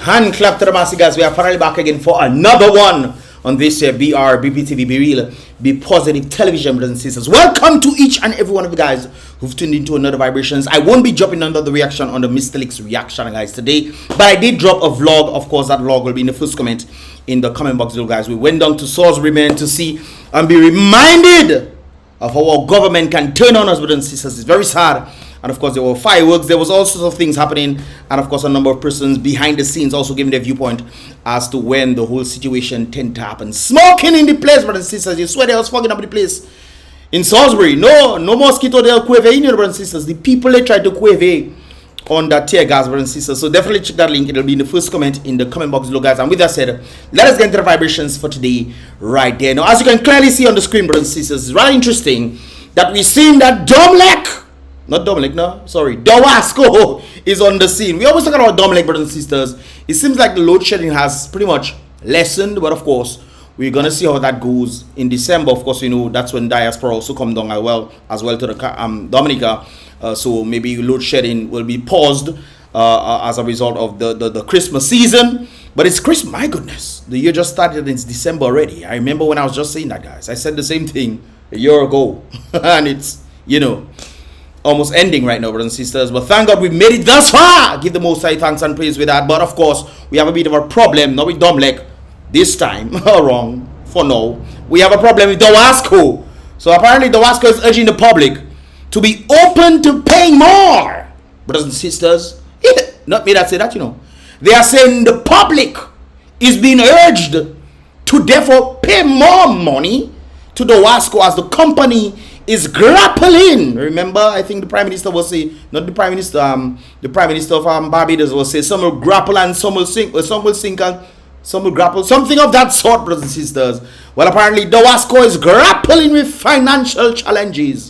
Hand clap to the massive guys. We are finally back again for another one on this BrBpTV, Be Real, Be Positive Television, brothers and sisters. Welcome to each and every one of you guys who've tuned into another Vibrations. I won't be dropping another reaction on the Mr. Leaks reaction, guys, today, but I did drop a vlog. Of course, that vlog will be in the first comment in the comment box, little guys. We went down to Salisbury, man, to see and be reminded of how our government can turn on us, brothers and sisters. It's very sad. And of course, there were fireworks. There was all sorts of things happening. And of course, a number of persons behind the scenes also giving their viewpoint as to when the whole situation tend to happen. Smoking in the place, brothers and sisters. You swear they was fucking up the place. In Salisbury, no mosquito, they'll quave in, brothers and sisters. The people, they tried to quave on that tear gas, brothers and sisters. So definitely check that link. It'll be in the first comment in the comment box below, guys. And with that said, let us get into the vibrations for today right there. Now, as you can clearly see on the screen, brothers and sisters, it's rather interesting that we've seen that DOWASCO is on the scene. We always talk about DOMINICA, brothers and sisters. It seems like the load shedding has pretty much lessened, but of course, we're gonna see how that goes in December. Of course, you know that's when diaspora also come down as well to the Dominica. So maybe load shedding will be paused as a result of the Christmas season. But it's Christmas. My goodness, the year just started and it's December already. I remember when I was just saying that, guys. I said the same thing a year ago, and it's, you know, almost ending right now, brothers and sisters. But thank God we made it thus far. Give the Most High thanks and praise with that. But of course, we have a bit of a problem, not with DOMINICA this time. Wrong for now. We have a problem with DOWASCO. So apparently DOWASCO is urging the public to be open to paying more, brothers and sisters. Not me that say that, you know. They are saying the public is being urged to therefore pay more money to DOWASCO as the company is grappling. Remember, I think the Prime Minister will say, not the Prime Minister, the Prime Minister of Barbados will say, some will grapple and some will sink, and some will grapple, something of that sort, brothers and sisters. Well, apparently DOWASCO is grappling with financial challenges,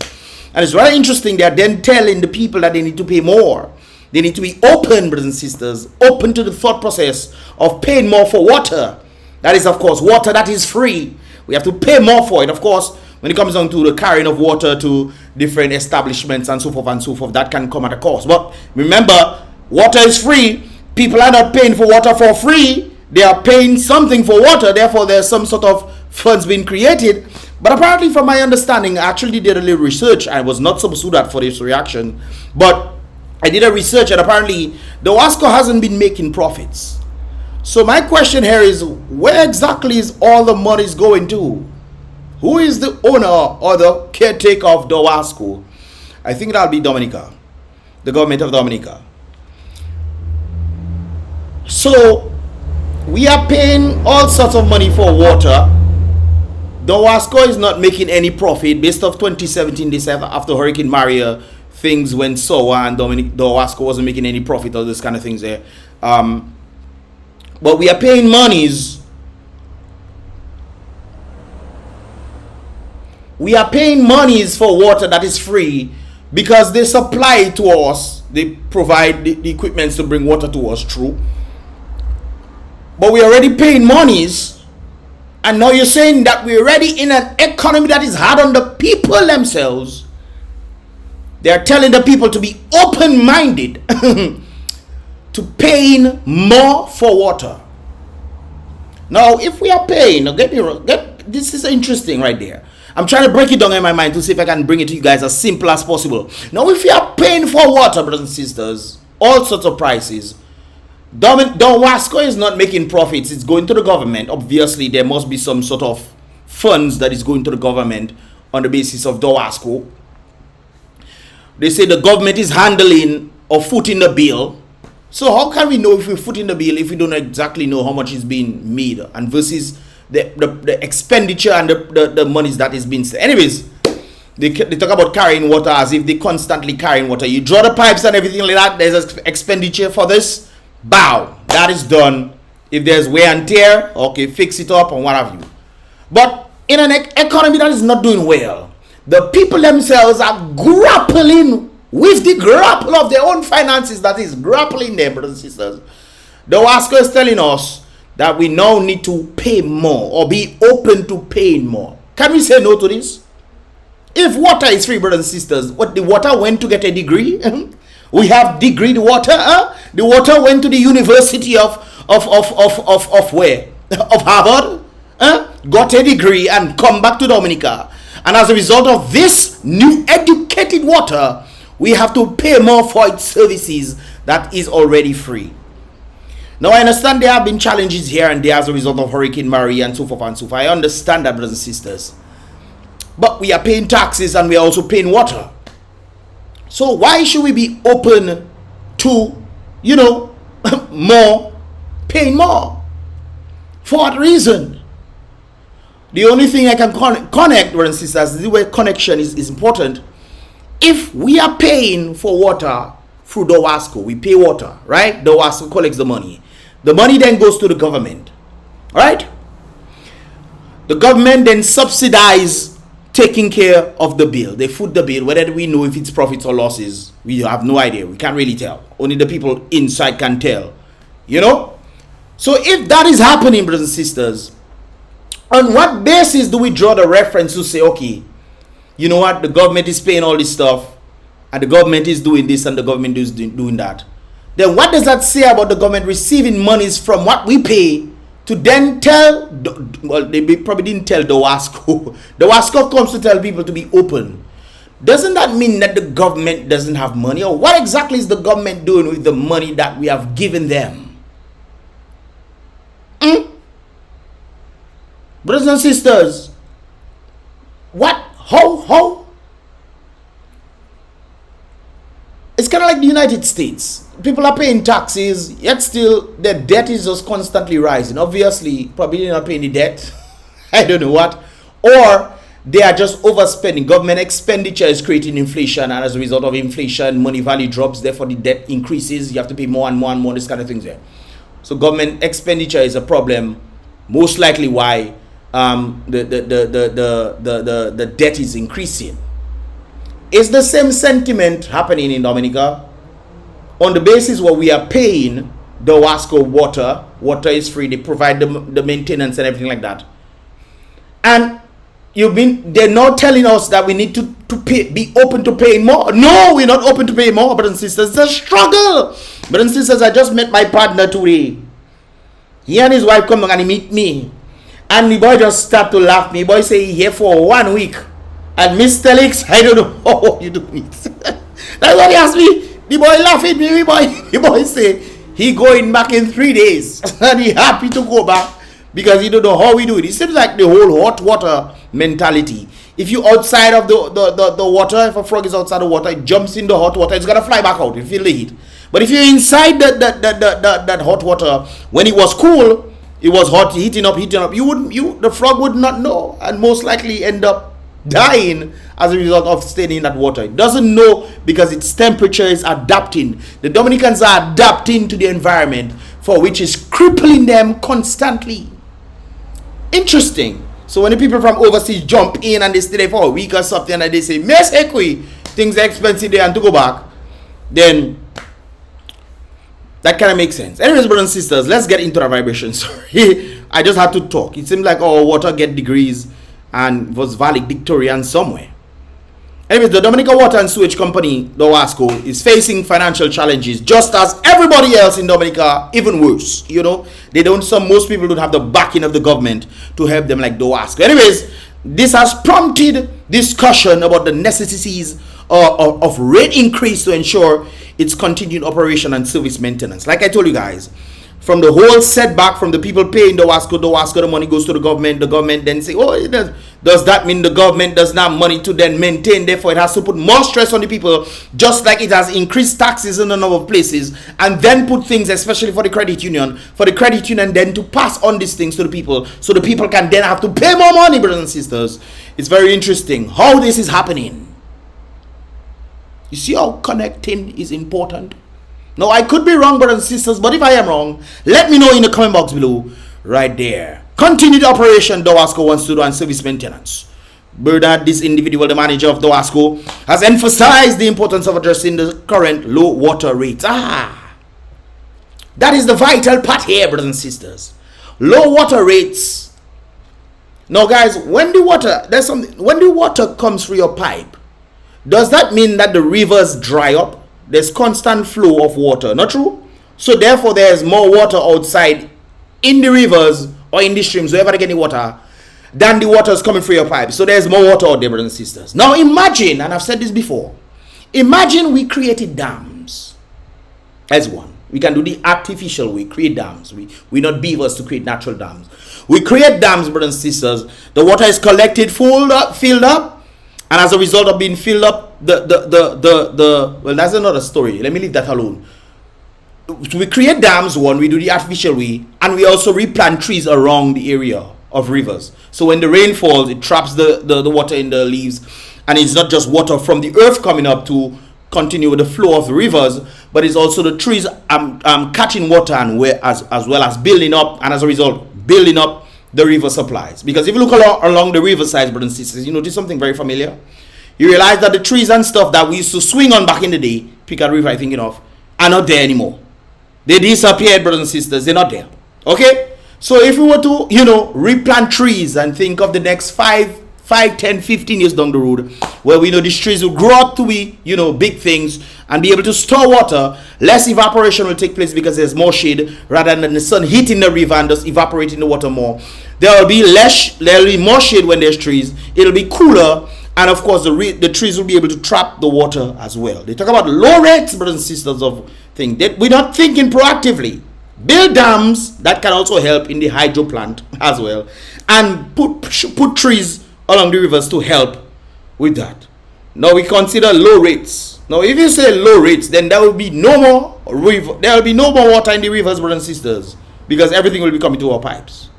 and it's very interesting. They are then telling the people that they need to pay more. They need to be open, brothers and sisters, open to the thought process of paying more for water. That is, of course, water that is free. We have to pay more for it, of course. When it comes down to the carrying of water to different establishments and so forth, that can come at a cost. But remember, water is free. People are not paying for water for free. They are paying something for water. Therefore, there's some sort of funds being created. But apparently, from my understanding, I actually did a little research. I was not supposed to do that for this reaction. But I did a research, and apparently, DOWASCO hasn't been making profits. So my question here is, where exactly is all the monies going to? Who is the owner or the caretaker of DOWASCO? I think that'll be Dominica, the government of Dominica. So we are paying all sorts of money for water. DOWASCO is not making any profit. Based off 2017, they said after Hurricane Maria, things went sour and DOWASCO wasn't making any profit or this kind of things there. But we are paying monies. We are paying monies for water that is free because they supply it to us. They provide the equipment to bring water to us, true. But we're already paying monies. And now you're saying that we're already in an economy that is hard on the people themselves. They're telling the people to be open-minded to paying more for water. Now, if we are paying, get me wrong, this is interesting right there. I'm trying to break it down in my mind to see if I can bring it to you guys as simple as possible. Now, if you are paying for water, brothers and sisters, all sorts of prices, DOWASCO is not making profits. It's going to the government. Obviously, there must be some sort of funds that is going to the government on the basis of DOWASCO. They say the government is handling or footing the bill. So how can we know if we foot in the bill if we don't exactly know how much is being made and versus the expenditure and the monies that is being spent? Anyways, they talk about carrying water as if they constantly carrying water. You draw the pipes and everything like that. There's expenditure for this. Bow. That is done. If there's wear and tear, okay, fix it up and what have you. But in an economy that is not doing well, the people themselves are grappling with the grapple of their own finances that is grappling them, brothers and sisters. DOWASCO is telling us that we now need to pay more or be open to paying more. Can we say no to this? If water is free, brothers and sisters, what the water went to get a degree? We have degreed water. The water went to the University of where? Of Harvard. Got a degree and come back to Dominica. And as a result of this new educated water, we have to pay more for its services that is already free. Now, I understand there have been challenges here and there as a result of Hurricane Maria and so forth and so forth. I understand that, brothers and sisters. But we are paying taxes and we are also paying water. So why should we be open to, more, paying more? For what reason? The only thing I can connect, brothers and sisters, the way connection is important. If we are paying for water through DOWASCO, we pay water, right? DOWASCO collects the money. The money then goes to the government, right? The government then subsidizes taking care of the bill. They foot the bill. Whether we know if it's profits or losses, we have no idea. We can't really tell. Only the people inside can tell, So if that is happening, brothers and sisters, on what basis do we draw the reference to say, okay, you know what, the government is paying all this stuff, and the government is doing this, and the government is doing that? Then what does that say about the government receiving monies from what we pay to then tell, well, they probably didn't tell DOWASCO. DOWASCO comes to tell people to be open. Doesn't that mean that the government doesn't have money? Or what exactly is the government doing with the money that we have given them? Brothers and sisters, what? How? It's kind of like the United States. People are paying taxes, yet still their debt is just constantly rising. Obviously, probably they're not paying the debt. I don't know what. Or they are just overspending. Government expenditure is creating inflation, and as a result of inflation, money value drops. Therefore, the debt increases. You have to pay more and more and more. This kind of things there. So, government expenditure is a problem. Most likely, why the debt is increasing. Is the same sentiment happening in Dominica? On the basis where we are paying DOWASCO water is free, they provide the maintenance and everything like that. And they're not telling us that we need to be open to paying more. No, we're not open to pay more, brothers and sisters. It's a struggle. Brothers and sisters, I just met my partner today. He and his wife come and he meet me. And the boy just start to laugh. Me boy say he here for 1 week. And Mr. Alex, I don't know how you do it. That's what he asked me. The boy laugh at me. The boy say he going back in 3 days. And he happy to go back because he don't know how we do it. It seems like the whole hot water mentality. If you outside of the water, if a frog is outside the water, it jumps in the hot water, it's gonna fly back out. You feel the heat. But if you're inside that hot water, when it was cool, it was hot, heating up. The frog would not know and most likely end up dying as a result of staying in that water. It doesn't know because its temperature is adapting. The Dominicans are adapting to the environment, for which is crippling them constantly. Interesting. So when the people from overseas jump in and they stay there for a week or something and they say, "Mess equi, things are expensive there," and to go back, then that kind of makes sense. Anyways, brothers and sisters, let's get into the vibration. Sorry, I just had to talk. It seemed like water get degrees and was valedictorian somewhere. Anyways, the Dominica Water and Sewage Company, DOWASCO, is facing financial challenges just as everybody else in Dominica, even worse. Most people don't have the backing of the government to help them like DOWASCO. Anyways, this has prompted discussion about the necessities of rate increase to ensure its continued operation and service maintenance. Like I told you guys, from the whole setback from the people paying DOWASCO, the money goes to the government then say, does that mean the government does not have money to then maintain, therefore it has to put more stress on the people, just like it has increased taxes in a number of places, and then put things, especially for the credit union then to pass on these things to the people, so the people can then have to pay more money, brothers and sisters. It's very interesting how this is happening. You see how connecting is important? Now, I could be wrong, brothers and sisters, but if I am wrong, let me know in the comment box below, right there. Continued operation DOWASCO wants to do and service maintenance. Bernard, this individual, the manager of DOWASCO, has emphasized the importance of addressing the current low water rates. That is the vital part here, brothers and sisters. Low water rates Now, guys, when the water, there's something, when the water comes through your pipe, does that mean that the rivers dry up? There's constant flow of water, not true? So therefore, there's more water outside in the rivers or in the streams, wherever they get any water, than the water is coming through your pipe. So there's more water out there, brothers and sisters. Now imagine, and I've said this before, imagine we created dams as one. We can do the artificial way, create dams. We're not beavers to create natural dams. We create dams, brothers and sisters. The water is collected, filled up, and as a result of being filled up, well, that's another story. Let me leave that alone. We create dams, one, we do the artificial way, and we also replant trees around the area of rivers. So when the rain falls, it traps the water in the leaves, and it's not just water from the earth coming up to continue with the flow of the rivers, but it's also the trees catching water and as well as building up, and as a result building up the river supplies. Because if you look along the river sides, brothers and sisters, you notice something very familiar. You realize that the trees and stuff that we used to swing on back in the day, Picard River I'm thinking of, are not there anymore. They disappeared, brothers and sisters. They're not there. Okay? So if we were to, replant trees and think of the next 5, 10, 15 years down the road, where we know these trees will grow up to be, big things and be able to store water, less evaporation will take place because there's more shade rather than the sun hitting the river and just evaporating the water more. There will be more shade when there's trees. It'll be cooler, and of course the trees will be able to trap the water as well. They talk about low rates, brothers and sisters, of things that we're not thinking proactively. Build dams that can also help in the hydro plant as well, and put trees along the rivers to help with that. Now we consider low rates. Now if you say low rates, then there will be no more water in the rivers, brothers and sisters, because everything will be coming to our pipes.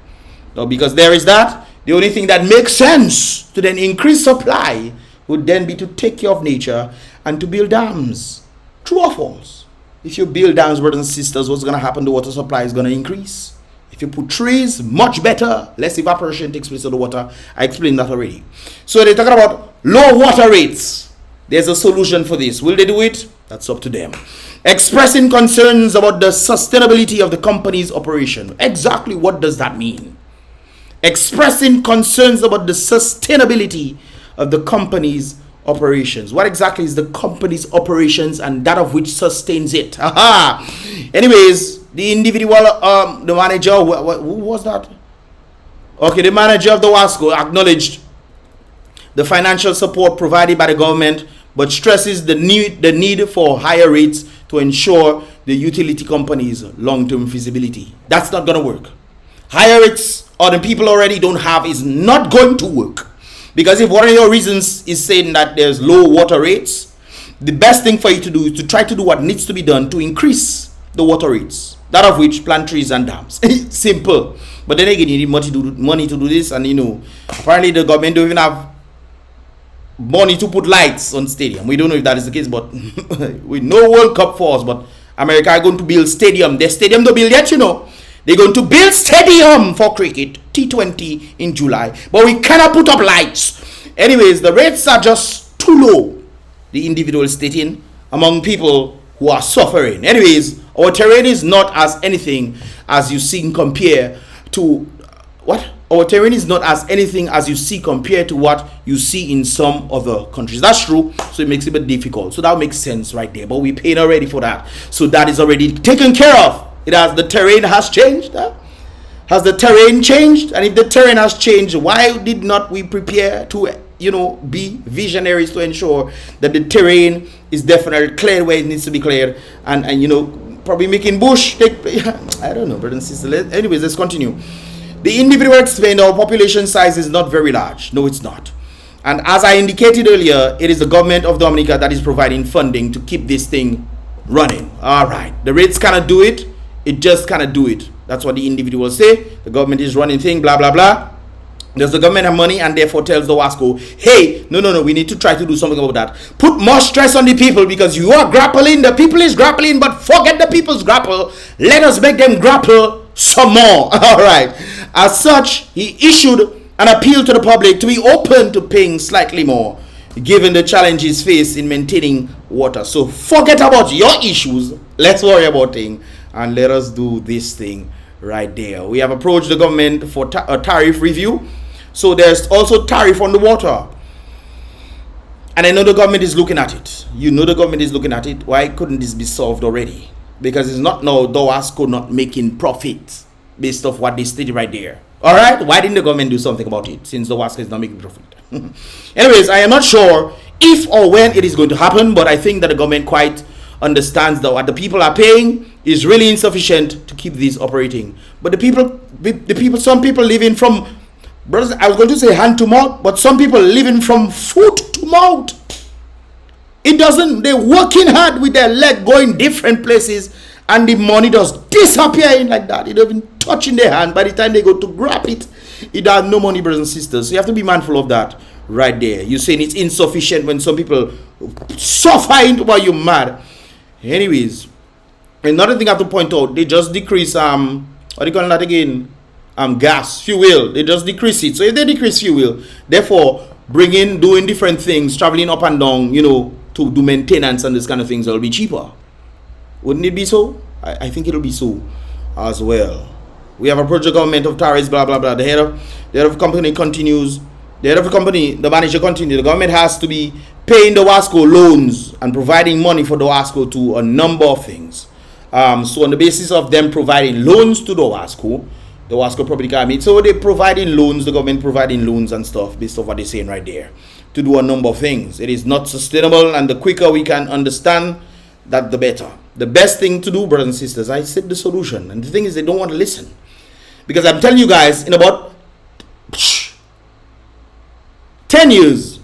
Now because there is that, the only thing that makes sense to then increase supply would then be to take care of nature and to build dams. True or false? If you build dams, brothers and sisters, what's going to happen? The water supply is going to increase. If you put trees, much better. Less evaporation takes place of the water. I explained that already. So they're talking about low water rates. There's a solution for this. Will they do it? That's up to them. Expressing concerns about the sustainability of the company's operation. Exactly what does that mean? Expressing concerns about the sustainability of the company's operations. What exactly is the company's operations and that of which sustains it? Aha. Anyways, the individual, the manager, who was that? Okay, the manager of the DOWASCO acknowledged the financial support provided by the government, but stresses the need for higher rates to ensure the utility company's long-term feasibility. That's not going to work. Higher rates, or the people already don't have, is not going to work. Because if one of your reasons is saying that there's low water rates, the best thing for you to do is to try to do what needs to be done to increase the water rates. That of which plant trees and dams. Simple. But then again, you need money to do this, and apparently the government don't even have money to put lights on stadium. We don't know if that is the case, but with no World Cup for us, but America are going to build stadium. Their stadium to build yet, They're going to build stadium for cricket, T20 in July. But we cannot put up lights. Anyways, the rates are just too low. The individual stating among people who are suffering. Anyways, our terrain is not as anything as you see compared to what? Our terrain is not as anything as you see compared to what you see in some other countries. That's true. So it makes it a bit difficult. So that makes sense right there. But we paid already for that. So that is already taken care of. The terrain has changed. Has the terrain changed? And if the terrain has changed, why did not we prepare to be visionaries to ensure that the terrain is definitely cleared where it needs to be cleared, and probably making bush take, I don't know, brothers and sisters. Anyways, let's continue. The individual explained our population size is not very large. No, it's not. And as I indicated earlier, it is the government of Dominica that is providing funding to keep this thing running. All right. The rates cannot do it. It just cannot do it. That's what the individuals say. The government is running thing, blah, blah, blah. Does the government have money and therefore tells the DOWASCO, hey, no, we need to try to do something about that. Put more stress on the people because you are grappling. The people is grappling, but forget the people's grapple. Let us make them grapple some more. All right. As such, he issued an appeal to the public to be open to paying slightly more, given the challenges faced in maintaining water. So forget about your issues. Let's worry about things and let us do this thing right there. We have approached the government for a tariff review So there's also tariff on the water. And I know the government is looking at it. You know the government is looking at it. Why couldn't this be solved already? Because it's not now DOWASCO not making profit based off what they stated right there. All right? Why didn't the government do something about it since DOWASCO is not making profit? Anyways, I am not sure if or when it is going to happen, but I think that the government quite understands that what the people are paying is really insufficient to keep these operating. But some people living from, brothers, I was going to say hand to mouth, but some people living from foot to mouth. It doesn't, they're working hard with their leg, going different places, and the money just disappearing like that. It doesn't even touch in their hand. By the time they go to grab it, it has no money, brothers and sisters. So you have to be mindful of that right there. You're saying it's insufficient when some people suffer into while you're mad. Anyways, another thing I have to point out, they just decrease what do you call that again? Gas, fuel. They just decrease it. So if they decrease fuel, therefore doing different things, traveling up and down, to do maintenance and this kind of things, it'll be cheaper. Wouldn't it be so? I think it'll be so as well. We have a project government of tariffs, blah blah blah. The head of the company continues. The head of the company, the manager continues. The government has to be paying DOWASCO loans and providing money for DOWASCO to a number of things. So on the basis of them providing loans to DOWASCO Property Company, so they're providing loans, the government providing loans and stuff based on what they're saying right there to do a number of things. It is not sustainable, and the quicker we can understand that, the better. The best thing to do, brothers and sisters, I said the solution, and the thing is they don't want to listen. Because I'm telling you guys, in about 10 years,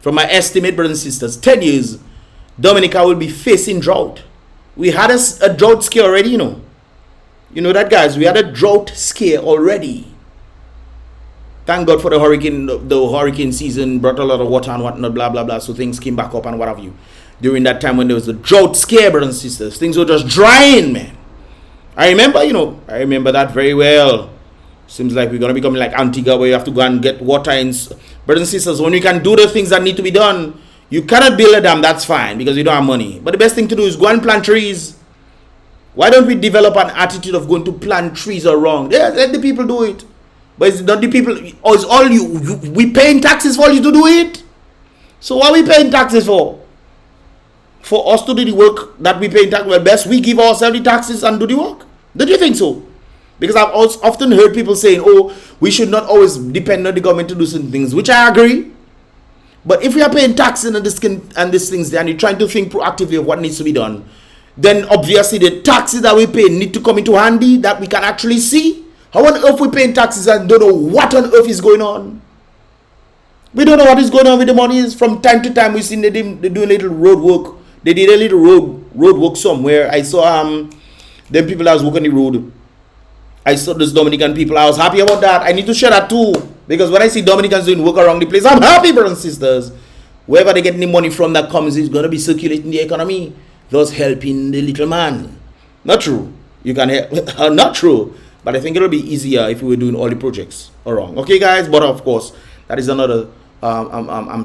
from my estimate, brothers and sisters, 10 years, Dominica will be facing drought. We had a drought scare already, You know that, guys. We had a drought scare already. Thank God for the hurricane. The hurricane season brought a lot of water and whatnot, blah, blah, blah. So things came back up and what have you. During that time when there was a drought scare, brothers and sisters, things were just drying, man. I remember, I remember that very well. Seems like we're going to become like Antigua, where you have to go and get water in. Brothers and sisters, when you can do the things that need to be done, you cannot build a dam, that's fine, because you don't have money. But the best thing to do is go and plant trees. Why don't we develop an attitude of going to plant trees around? Yeah, let the people do it. But it's not the people, or it's all we paying taxes for you to do it? So what are we paying taxes for? For us to do the work that we pay taxes? Well, best we give ourselves the taxes and do the work. Don't you think so? Because I've also often heard people saying, we should not always depend on the government to do certain things, which I agree. But if we are paying taxes and these things, and you're trying to think proactively of what needs to be done, then obviously the taxes that we pay need to come into handy that we can actually see. How on earth we paying taxes and don't know what on earth is going on? We don't know what is going on with the money. From time to time we see they do a little road work. They did a little road work somewhere. I saw them people that was working the road. I saw those Dominican people. I was happy about that. I need to share that too. Because when I see Dominicans doing work around the place, I'm happy, brothers and sisters. Wherever they get any money from that comes is going to be circulating the economy, thus helping the little man. Not true. You can help. Not true. But I think it'll be easier if we were doing all the projects around. Okay, guys? But of course, that is another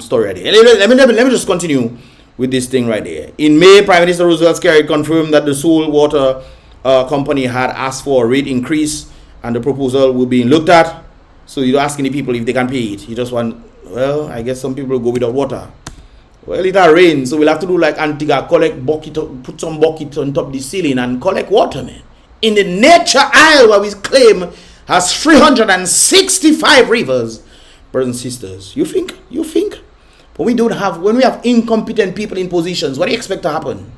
story right here. Let me just continue with this thing right there. In May, Prime Minister Roosevelt confirmed that the Seoul Water Company had asked for a rate increase, and the proposal will be looked at. So you don't ask any people if they can pay it. You just want, well, I guess some people will go without water. Well, it will rain, so we'll have to do like Antigua, collect bucket, put some bucket on top of the ceiling and collect water, man. In the nature isle where we claim has 365 rivers, brothers and sisters. You think? When we have incompetent people in positions, what do you expect to happen?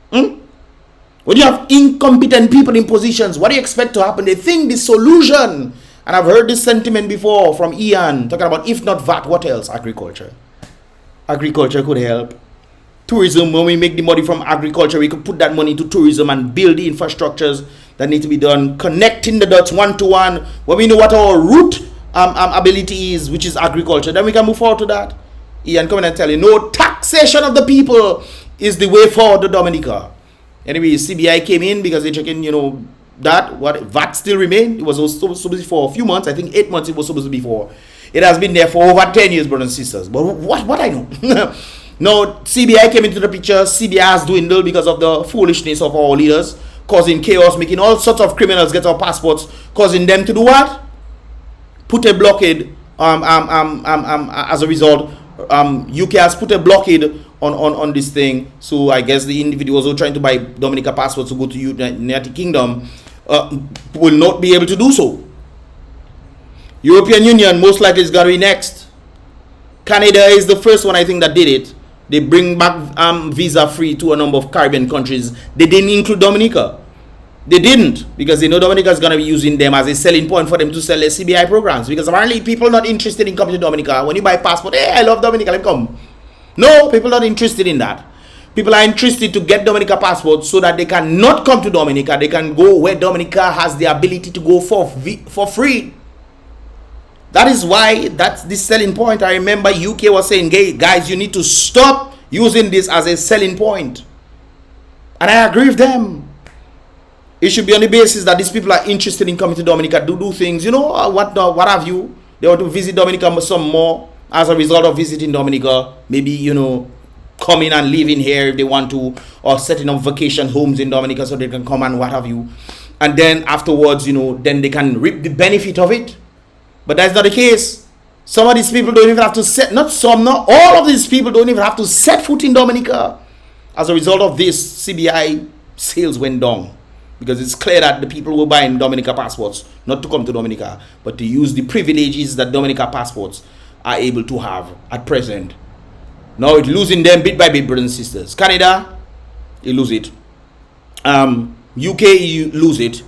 When you have incompetent people in positions, what do you expect to happen? They think the solution, and I've heard this sentiment before from Ian, talking about if not VAT, what else? Agriculture. Agriculture could help. Tourism, when we make the money from agriculture, we could put that money into tourism and build the infrastructures that need to be done, connecting the dots one to one. When we know what our root ability is, which is agriculture, then we can move forward to that. Ian, come in and tell you, no, taxation of the people is the way forward to Dominica. Anyway, CBI came in because they're checking, that what VAT still remained. It was supposed to be for a few months. I think 8 months it was supposed to be for. It has been there for over 10 years, brothers and sisters. But what I know. No, CBI came into the picture. CBI has dwindled because of the foolishness of our leaders, causing chaos, making all sorts of criminals get our passports, causing them to do what? Put a blockade as a result, UK has put a blockade on this thing. So I guess the individuals who are trying to buy Dominica passports to go to United Kingdom will not be able to do so. European Union most likely is going to be next. Canada is the first one, I think, that did it. They bring back visa free to a number of Caribbean countries. They didn't include Dominica. They didn't, because they know Dominica is going to be using them as a selling point for them to sell their CBI programs. Because apparently people not interested in coming to Dominica. When you buy a passport, hey, I love Dominica, let me come. No, people not interested in that. People are interested to get Dominica passports so that they can not come to Dominica. They can go where Dominica has the ability to go for free. That is why that's the selling point. I remember UK was saying, hey, guys, you need to stop using this as a selling point. And I agree with them. It should be on the basis that these people are interested in coming to Dominica to do things, you know, what have you. They want to visit Dominica some more as a result of visiting Dominica. Maybe, you know, coming and living here if they want to, or setting up vacation homes in Dominica so they can come and what have you. And then afterwards, you know, then they can reap the benefit of it. But that's not the case. Some of these people don't even have to set, not all of these people don't even have to set foot in Dominica. As a result of this, CBI sales went down. Because it's clear that the people who are buying Dominica passports, not to come to Dominica, but to use the privileges that Dominica passports are able to have at present. Now it's losing them bit by bit, brothers and sisters. Canada, you lose it. UK, you lose it.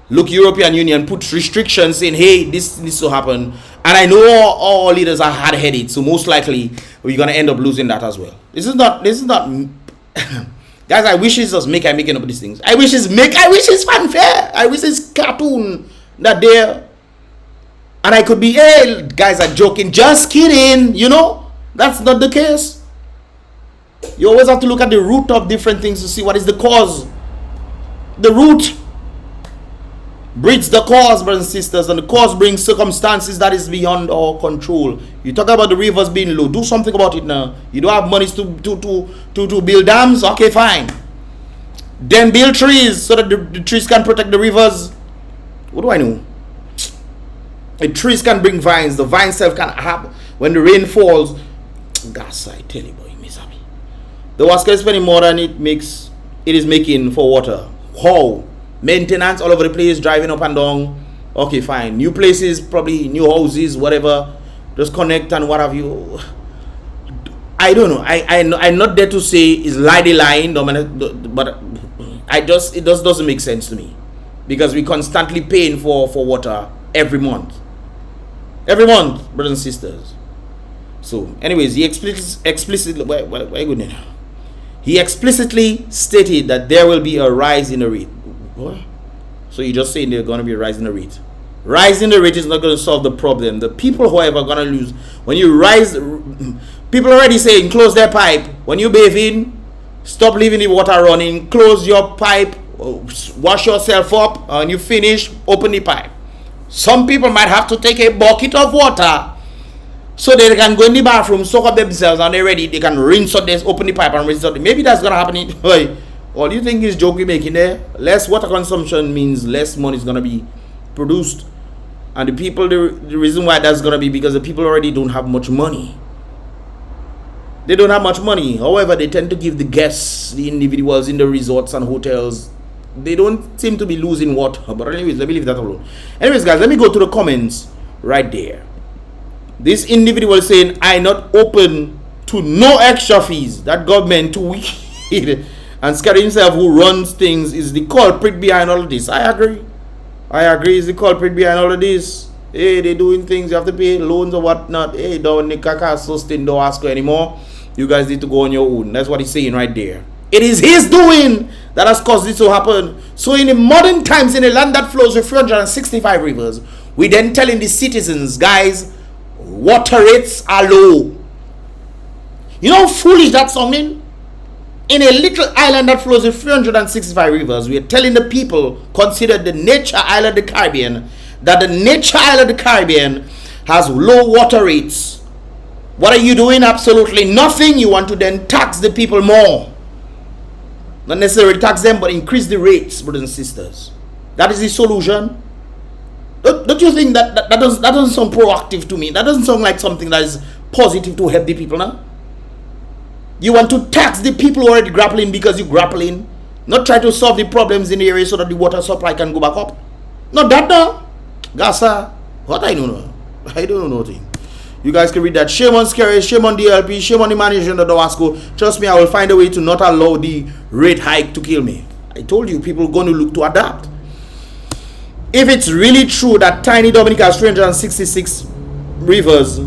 Look, European Union put restrictions saying, hey, this needs to happen. And I know all leaders are hard-headed, so most likely we're going to end up losing that as well. This is not guys, I wish it's just making up these things. I wish it's fanfare. I wish it's cartoon that there. And I could be, hey, guys are joking. Just kidding. You know, that's not the case. You always have to look at the root of different things to see what is the cause. The root breeds the cause, brothers and sisters, and the cause brings circumstances that is beyond our control. You talk about the rivers being low. Do something about it now. You don't have money to build dams. Okay, fine. Then build trees so that the trees can protect the rivers. What do I know? The trees can bring vines. The vine self can have, when the rain falls. Gosh, I tell you, boy, miss me. The DOWASCO is spending more than it is making for water. How? Maintenance all over the place, driving up and down. Okay, fine. New places, probably new houses, whatever. Just connect and what have you. I don't know. I'm not there to say is lie the line, but it just doesn't make sense to me, because we constantly paying for water every month, brothers and sisters. So, anyways, he explicitly he explicitly stated that there will be a rise in the rate. What? So you're just saying there's going to be a rise in the rate. Rising the rate is not going to solve the problem. The people, however, are going to lose. When you rise, people already saying close their pipe. When you bathe in, stop leaving the water running. Close your pipe. Wash yourself up. And you finish, open the pipe. Some people might have to take a bucket of water so they can go in the bathroom, soak up themselves, and they're ready. They can rinse out this, open the pipe and rinse out. Maybe that's going to happen. All you think is joke we're making there. Less water consumption means less money is going to be produced. And the people, the reason why that's going to be because the people already don't have much money. They don't have much money. However, they tend to give the guests, the individuals in the resorts and hotels, they don't seem to be losing water. But anyways, let me leave that alone. Anyways, guys, let me go to the comments right there. This individual is saying, I not open to no extra fees. That government too wicked. And Scary himself, who runs things, is the culprit behind all of this. I agree. Is the culprit behind all of this. Hey, they doing things, you have to pay loans or whatnot. Hey, Dominica can't sustain DOWASCO anymore. You guys need to go on your own. That's what he's saying right there. It is his doing that has caused this to happen. So in the modern times, in a land that flows with 365 rivers, we then telling the citizens, guys, water rates are low. You know how foolish that's sounding? In a little island that flows with 365 rivers, we are telling the people, consider the nature island of the Caribbean, that the nature island of the Caribbean has low water rates. What are you doing? Absolutely nothing. You want to then tax the people more. Not necessarily tax them, but increase the rates, brothers and sisters. That is the solution. Don't you think that doesn't sound proactive to me? That doesn't sound like something that is positive to help the people now. You want to tax the people who are already grappling because you grappling, not try to solve the problems in the area so that the water supply can go back up. Not that now. Gasa, what I don't know. I don't know nothing. You guys can read that. Shame on Scary, shame on DLP, shame on the manager of the DOWASCO. Trust me, I will find a way to not allow the rate hike to kill me. I told you, people are going to look to adapt. If it's really true that tiny Dominica has 366 rivers,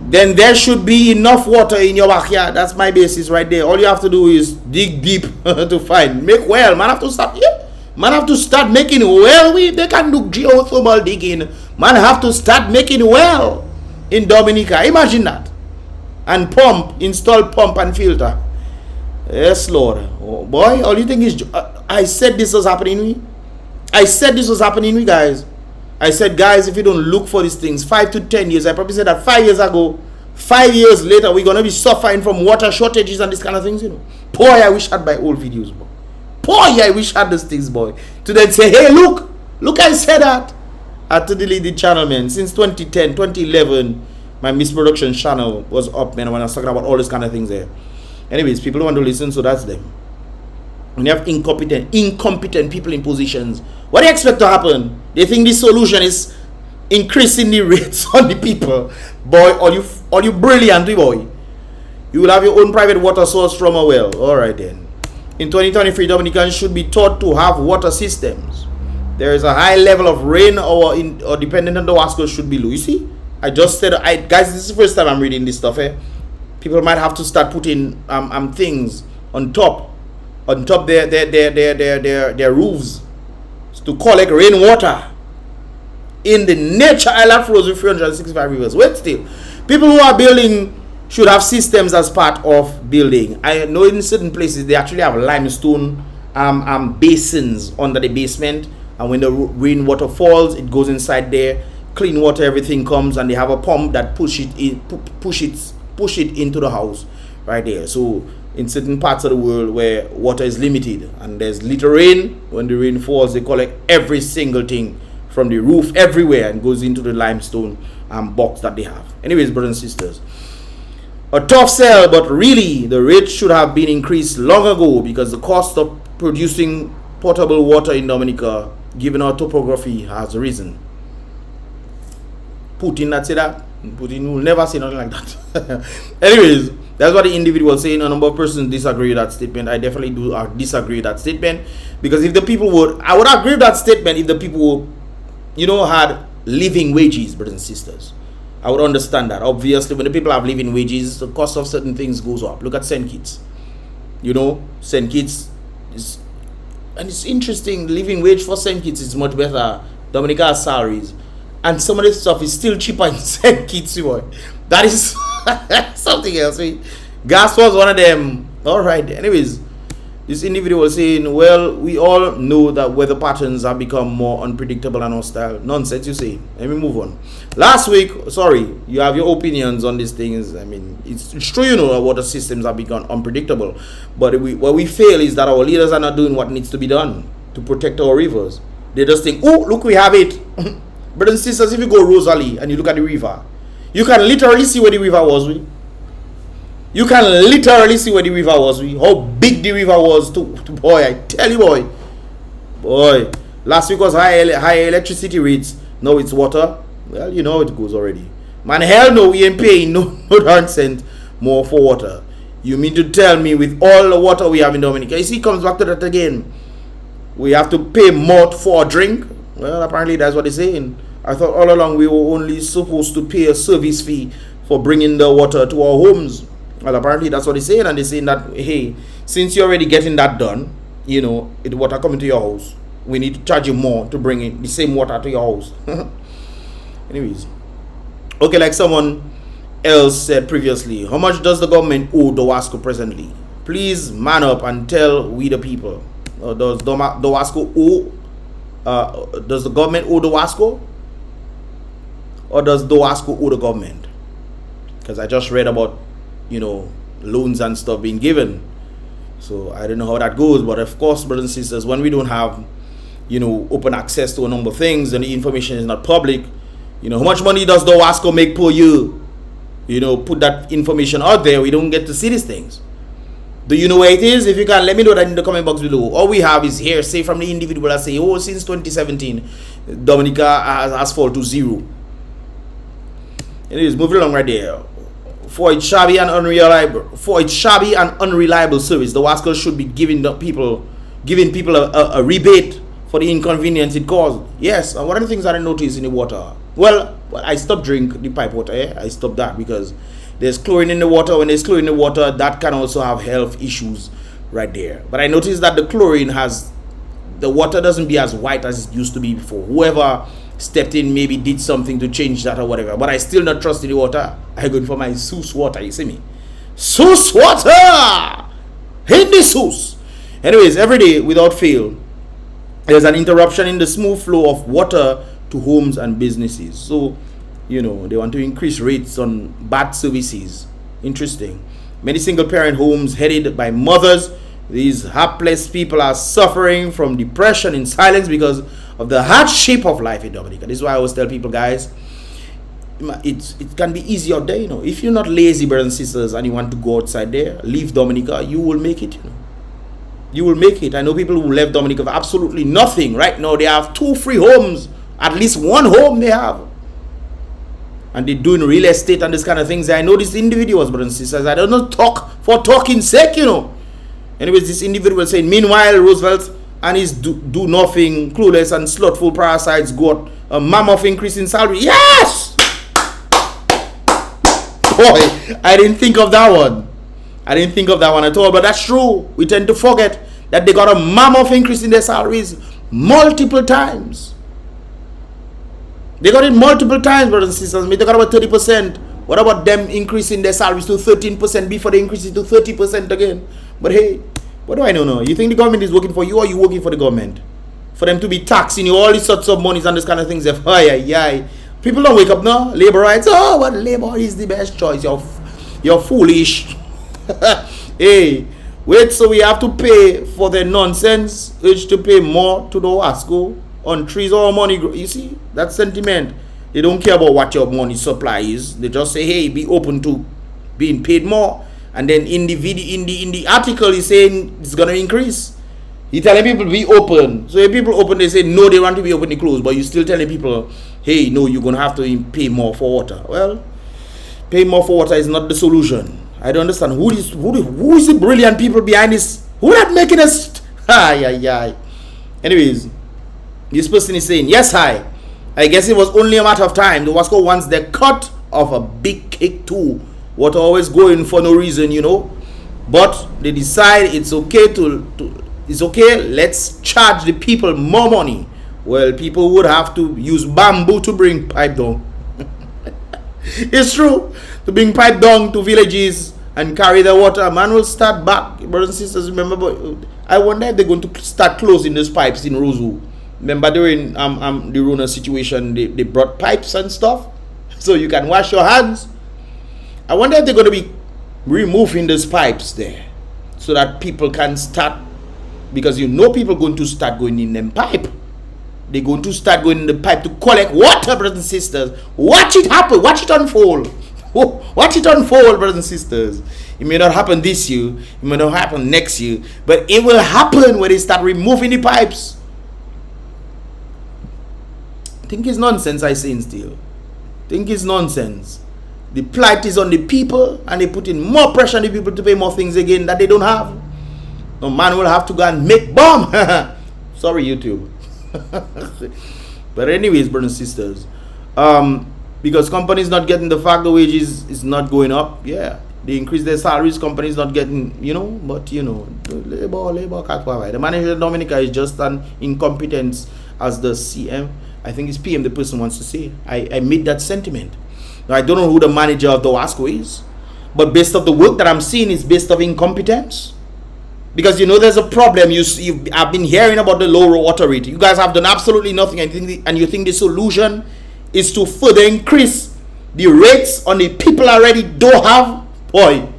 then there should be enough water in your backyard. That's my basis right there. All you have to do is dig deep to find. Make well. Man have to start. Yeah. Man have to start making well. They can do geothermal digging. Man have to start making well in Dominica. Imagine that. And pump. Install pump and filter. Yes, Lord. Oh, boy, all you think is... I said this was happening. I said this was happening, guys. I said, guys, if you don't look for these things, 5 to 10 years, I probably said that 5 years ago, 5 years later, we're going to be suffering from water shortages and these kind of things, you know. Boy, I wish I had my old videos, boy. Boy, I wish I had these things, boy. To then say, hey, look, I said that. I had to delete the channel, man. Since 2010, 2011, my misproduction channel was up, man, when I was talking about all these kind of things there. Anyways, people don't want to listen, so that's them. When you have incompetent people in positions, what do you expect to happen? They think the solution is increasing the rates on the people. Boy, are you brilliant, boy? You will have your own private water source from a well. Alright then. In 2023, Dominicans should be taught to have water systems. There is a high level of rain or dependent on the DOWASCO should be low. You see? I just said, guys, this is the first time I'm reading this stuff, eh? People might have to start putting things on top their roofs to collect rainwater in the nature island flows with 365 rivers. Wait, still, people who are building should have systems as part of building. I know in certain places they actually have limestone basins under the basement, and when the rainwater falls, it goes inside there. Clean water, everything comes, and they have a pump that push it into the house right there. So in certain parts of the world where water is limited and there's little rain, when the rain falls, they collect every single thing from the roof everywhere and goes into the limestone box that they have. Anyways, brothers and sisters, a tough sell, but really the rate should have been increased long ago because the cost of producing potable water in Dominica, given our topography, has risen. Putin that say that? Putin will never say nothing like that. Anyways, that's what the individual was saying. A number of persons disagree with that statement. I definitely do disagree with that statement, because if the people would, I would agree with that statement if the people would, had living wages, brothers and sisters. I would understand that. Obviously, when the people have living wages, the cost of certain things goes up. Look at St. Kitts. St. Kitts is, and it's interesting, living wage for St. Kitts is much better. Dominica has salaries, and some of this stuff is still cheaper in St. Kitts, boy. That is something else. Gas was one of them. All right. Anyways, this individual was saying, well, we all know that weather patterns have become more unpredictable and hostile. Nonsense, you say. Let me move on. Last week, sorry, you have your opinions on these things. I mean, it's true, that water systems have become unpredictable. But what we fail is that our leaders are not doing what needs to be done to protect our rivers. They just think, oh, look, we have it. Brothers and sisters, if you go Rosalie and you look at the river, you can literally see where the river was. You can literally see where the river was. How big the river was. Boy, I tell you, boy. Last week was high electricity rates. Now it's water. Well, you know how it goes already. Man, hell no, we ain't paying no darn cent more for water. You mean to tell me with all the water we have in Dominica? You see, it comes back to that again. We have to pay more for a drink. Well, apparently that's what they're saying. I thought all along we were only supposed to pay a service fee for bringing the water to our homes. Well, apparently that's what they're saying, and they're saying that, hey, since you're already getting that done, the water coming to your house, we need to charge you more to bring in the same water to your house. Anyways, okay, like someone else said previously, how much does the government owe DOWASCO presently? Please man up and tell we the people. Does DOWASCO owe? Does the government owe DOWASCO? Or does DOWASCO owe the government? Because I just read about, loans and stuff being given. So I don't know how that goes. But of course, brothers and sisters, when we don't have open access to a number of things, and the information is not public. How much money does DOWASCO make per year? Put that information out there. We don't get to see these things. Do you know where it is? If you can, let me know that in the comment box below. All we have is hearsay from the individual that say, oh, since 2017, Dominica has fallen to zero. Anyways, moving along right there. For its shabby and unreliable service, DOWASCO should be giving people a rebate for the inconvenience it caused. Yes, one of the things that I noticed in the water. Well, I stopped drinking the pipe water. I stopped that because there's chlorine in the water. When there's chlorine in the water, that can also have health issues right there. But I noticed that the chlorine the water doesn't be as white as it used to be before. Whoever stepped in maybe did something to change that or whatever. But I still not trust in the water. I go for my Seuss water, you see me? Seuss water! In the Seuss! Anyways, every day, without fail, there's an interruption in the smooth flow of water to homes and businesses. So, they want to increase rates on bad services. Interesting. Many single-parent homes headed by mothers. These hapless people are suffering from depression in silence because of the hardship of life in Dominica. This is why I always tell people, guys, it can be easy out there. If you're not lazy, brothers and sisters, and you want to go outside there, leave Dominica, you will make it. You will make it. I know people who left Dominica for absolutely nothing. Right now, they have 2 free homes. At least 1 home they have. And they're doing real estate and this kind of things. I know these individuals, brothers and sisters. I don't know talk for talking sake, Anyways, this individual saying, meanwhile, Roosevelt and his do nothing, clueless and slothful parasites got a mammoth increase in salary. Yes! Boy, I didn't think of that one. I didn't think of that one at all. But that's true. We tend to forget that they got a mammoth increase in their salaries multiple times. They got it multiple times, brothers and sisters. They got about 30%. What about them increasing their salaries to 13% before they increase it to 30% again? But hey, what do I know now? You think the government is working for you, or you working for the government? For them to be taxing you all these sorts of monies and this kind of things. People don't wake up now. Labor rights. Oh, but labor is the best choice. You're foolish. Hey, wait, so we have to pay for the nonsense, urge to pay more to the DOWASCO on trees or money. You see, that sentiment. They don't care about what your money supply is. They just say, hey, be open to being paid more. And then in the article, he's saying it's going to increase. He's telling people to be open. So if people open, they say, no, they want to be open, they close. But you're still telling people, hey, no, you're going to have to pay more for water. Well, paying more for water is not the solution. I don't understand. Who is the brilliant people behind this? Who are making us? Anyways, this person is saying, yes, hi. I guess it was only a matter of time. The DOWASCO wants the cut of a big cake too. What always going for no reason, But they decide it's okay it's okay. Let's charge the people more money. Well, people would have to use bamboo to bring pipe down. It's true. To bring pipe down to villages and carry the water, man will start back. Brothers and sisters, remember, but I wonder if they're going to start closing these pipes in Roseau. Remember during the Rona situation, they brought pipes and stuff so you can wash your hands. I wonder if they're going to be removing these pipes there so that people can start, because people going to start going in them pipe. They're going to start going in the pipe to collect water, brothers and sisters. Watch it happen. Watch it unfold. Watch it unfold, brothers and sisters. It may not happen this year. It may not happen next year. But it will happen when they start removing the pipes. Think it's nonsense, I say still. Think it's nonsense. The plight is on the people, and they put in more pressure on the people to pay more things again that they don't have. No man will have to go and make bomb. Sorry, YouTube. But anyways, brothers and sisters, because companies not getting the fact the wages is not going up. Yeah, they increase their salaries. Companies not getting, but labor can't provide. The manager of Dominica is just an incompetence, as the CM. I think it's PM the person wants to say. I made that sentiment. Now, I don't know who the manager of DOWASCO is, but based off the work that I'm seeing is based off incompetence. Because there's a problem. I've been hearing about the low water rate. You guys have done absolutely nothing, and you think the solution is to further increase the rates on the people already don't have. Boy,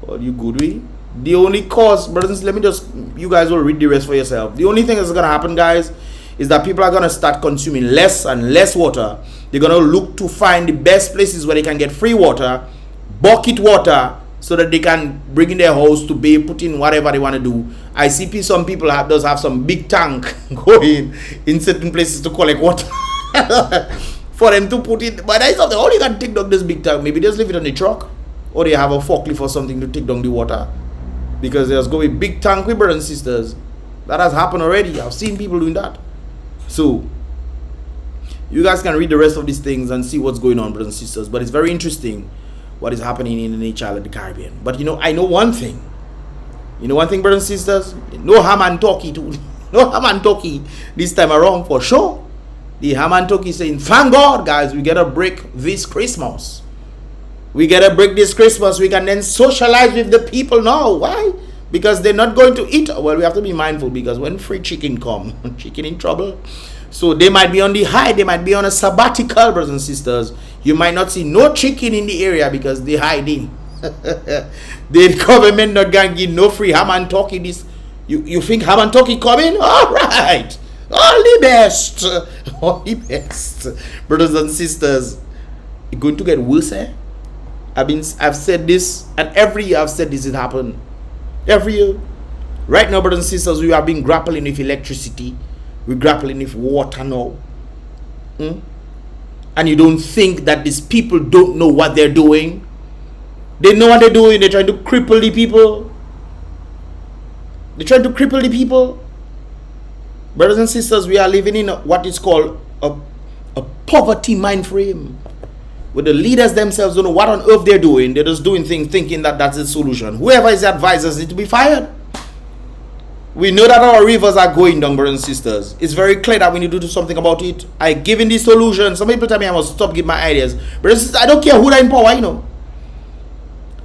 what you good with? The only cause, brothers, let me just you guys will read the rest for yourself. The only thing that's gonna happen, guys, is that people are gonna start consuming less and less water. They're gonna look to find the best places where they can get free water, bucket water, so that they can bring in their house to be put in whatever they want to do. I see some people does have some big tank going in certain places to collect water for them to put it. But that's not the only can take down this big tank. Maybe just leave it on the truck, or they have a forklift or something to take down the water, because there's going to be big tank with brothers and sisters. That has happened already. I've seen people doing that. So you guys can read the rest of these things and see what's going on, brothers and sisters. But it's very interesting what is happening in the child of the Caribbean. But I know one thing. You know one thing, brothers and sisters? No ham and turkey too. No ham and turkey this time around for sure. The ham and turkey saying, thank God, guys, we gotta break this Christmas. We gotta break this Christmas. We can then socialize with the people now. Why? Because they're not going to eat. Well, we have to be mindful, because when free chicken come, chicken in trouble. So they might be on the high. They might be on a sabbatical, brothers and sisters. You might not see no chicken in the area because they're hiding. The government not gonna give no free ham and turkey. This you think ham and turkey coming? All right, all the best, all the best, brothers and sisters. It's going to get worse. I've said this, and every year I've said this. It happened every year. Right now, brothers and sisters, we have been grappling with electricity. We're grappling with water now. And you don't think that these people don't know what they're doing? They know what they're doing. They're trying to cripple the people. They're trying to cripple the people. Brothers and sisters, we are living in what is called a poverty mind frame, where the leaders themselves don't know what on earth they're doing. They're just doing things thinking that that's the solution. Whoever is the advisors need to be fired. We know that our rivers are going down, brothers and sisters. It's very clear that we need to do something about it. I given the solution. Some people tell me I must stop giving my ideas. Brothers and sisters, I don't care who they're in power, And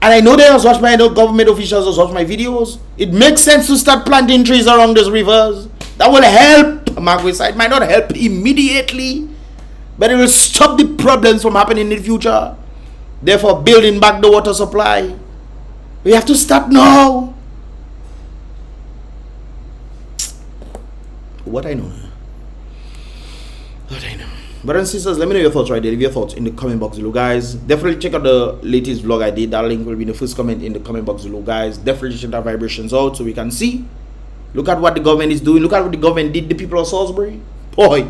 I know they just watch my government officials just watch my videos. It makes sense to start planting trees around those rivers. That will help. Marquis, it might not help immediately, but it will stop the problems from happening in the future. Therefore, building back the water supply. We have to start now. What I know. Brothers and sisters, let me know your thoughts right there. Leave your thoughts in the comment box below, guys. Definitely check out the latest vlog I did. That link will be in the first comment in the comment box below, guys. Definitely check that vibrations out so we can see. Look at what the government is doing. Look at what the government did to the people of Salisbury. Boy.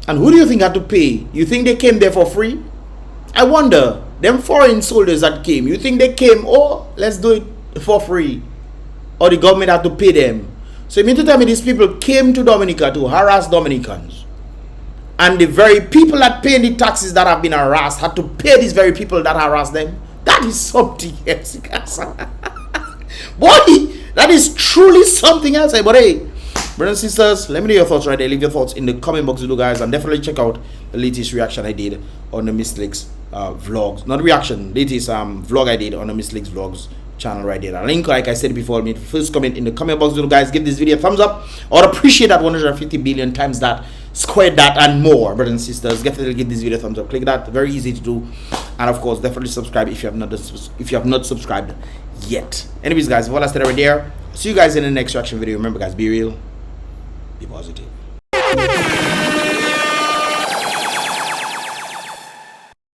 And who do you think had to pay? You think they came there for free? I wonder. Them foreign soldiers that came, you think they came, oh, let's do it for free? Or the government had to pay them? So you mean to tell me these people came to Dominica to harass Dominicans, and the very people that pay the taxes that have been harassed had to pay these very people that harass them? That is something else. Boy, that is truly something else. But hey, brothers and sisters, let me know your thoughts right there. Leave your thoughts in the comment box below, guys, and definitely check out the latest reaction I did on the Mistakes vlogs. Not reaction, latest vlog I did on the Mistakes vlogs channel right there. The link, like I said before, made first comment in the comment box below, guys. Give this video a thumbs up. I would appreciate that 150 billion times that, square that, and more, brothers and sisters. Definitely give this video a thumbs up. Click that, very easy to do. And of course, definitely subscribe if you have not subscribed yet. Anyways, guys, well, I said right there. See you guys in the next reaction video. Remember, guys, be real, be positive.